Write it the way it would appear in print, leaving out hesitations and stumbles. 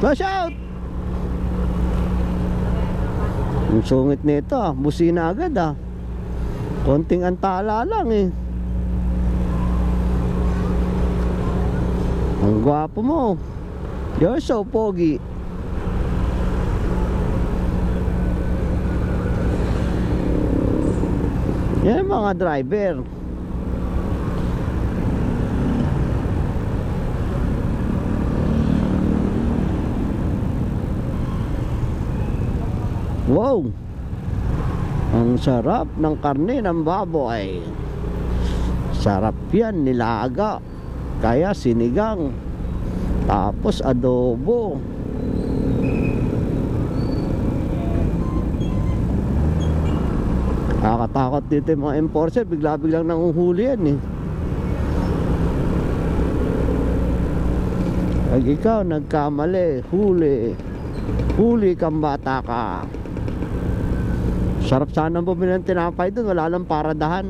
Flash out! Ang sungit nito ah, busina agad ah. Konting antala lang eh. Ang gwapo mo. You're so pogi. Yan mga driver. Wow! Ang sarap ng karne ng baboy. Sarap yan, nilaga. Kaya sinigang. Tapos adobo. Nakakatakot dito yung mga enforcer. Bigla-biglang nanguhuli yan eh. Pag ikaw nagkamali, huli. Huli kang bata ka. Sarap sana bumili ng tinapay doon. Wala lang paradahan.